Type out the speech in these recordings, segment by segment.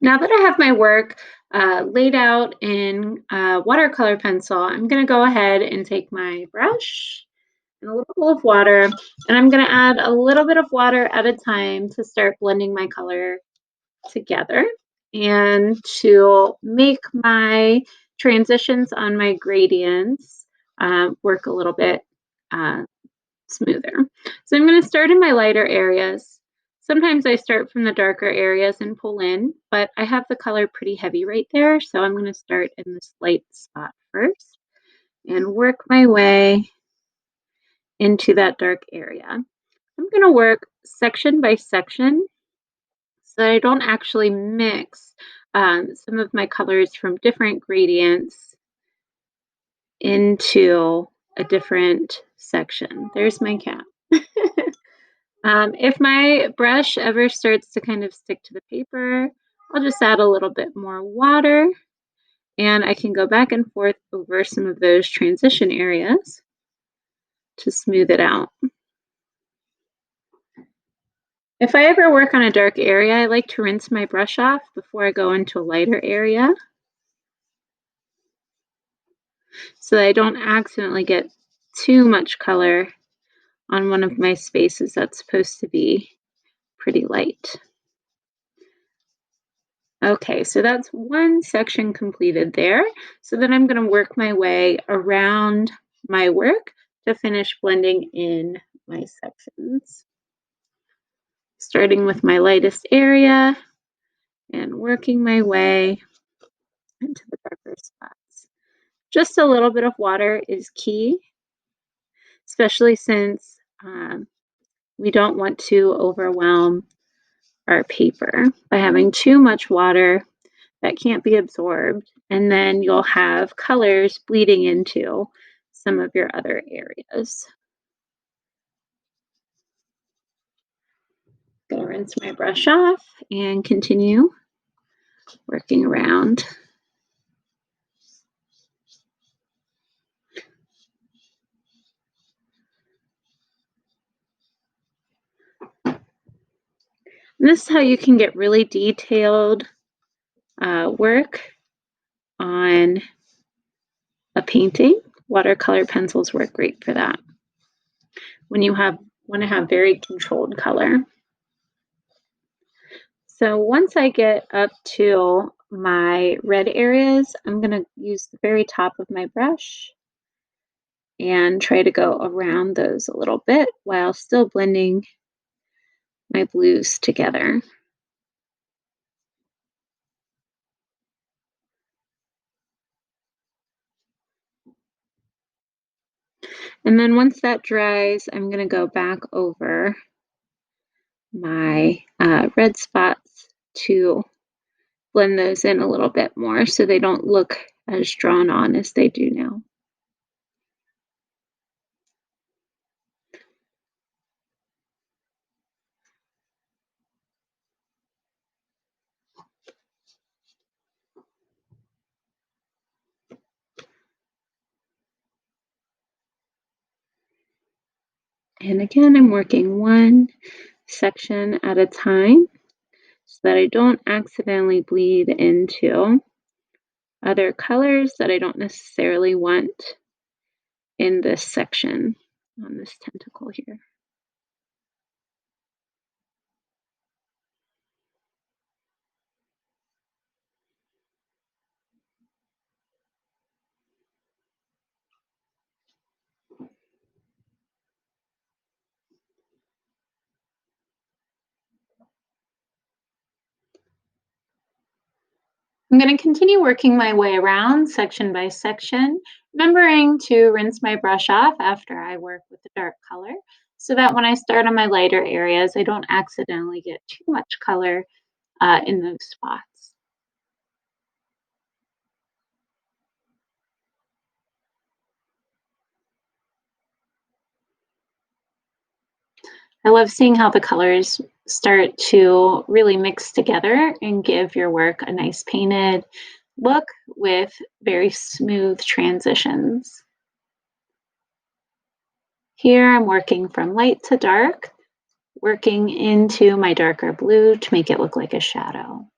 Now that I have my work laid out in watercolor pencil, I'm going to go ahead and take my brush and a little bowl of water, and I'm going to add a little bit of water at a time to start blending my color together and to make my transitions on my gradients work a little bit uh, smoother. So I'm going to start in my lighter areas. Sometimes I start from the darker areas and pull in, but I have the color pretty heavy right there. So I'm going to start in this light spot first and work my way into that dark area. I'm going to work section by section so that I don't actually mix some of my colors from different gradients into a different section. There's my cat. If my brush ever starts to kind of stick to the paper, I'll just add a little bit more water and I can go back and forth over some of those transition areas to smooth it out. If I ever work on a dark area, I like to rinse my brush off before I go into a lighter area so that I don't accidentally get too much color on one of my spaces that's supposed to be pretty light. Okay, so that's one section completed there. So then I'm going to work my way around my work to finish blending in my sections. Starting with my lightest area and working my way into the darker spots. Just a little bit of water is key, especially since we don't want to overwhelm our paper by having too much water that can't be absorbed, and then you'll have colors bleeding into some of your other areas. Gonna rinse my brush off and continue working around. And this is how you can get really detailed work on a painting. Watercolor pencils work great for that when you want to have very controlled color. So once I get up to my red areas, I'm going to use the very top of my brush and try to go around those a little bit while still blending my blues together. And then once that dries, I'm going to go back over my red spots to blend those in a little bit more so they don't look as drawn on as they do now. And again, I'm working one section at a time so that I don't accidentally bleed into other colors that I don't necessarily want in this section on this tentacle here. I'm going to continue working my way around section by section, remembering to rinse my brush off after I work with the dark color so that when I start on my lighter areas, I don't accidentally get too much color in those spots. I love seeing how the colors start to really mix together and give your work a nice painted look with very smooth transitions. Here I'm working from light to dark, working into my darker blue to make it look like a shadow.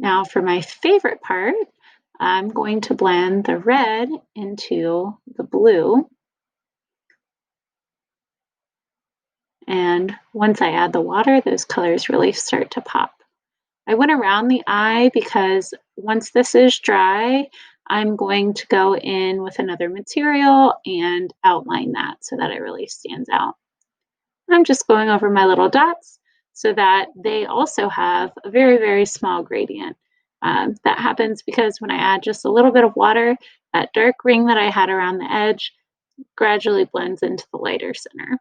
Now for my favorite part, I'm going to blend the red into the blue. And once I add the water, those colors really start to pop. I went around the eye because once this is dry, I'm going to go in with another material and outline that so that it really stands out. I'm just going over my little dots so that they also have a very, very small gradient. That happens because when I add just a little bit of water, that dark ring that I had around the edge gradually blends into the lighter center.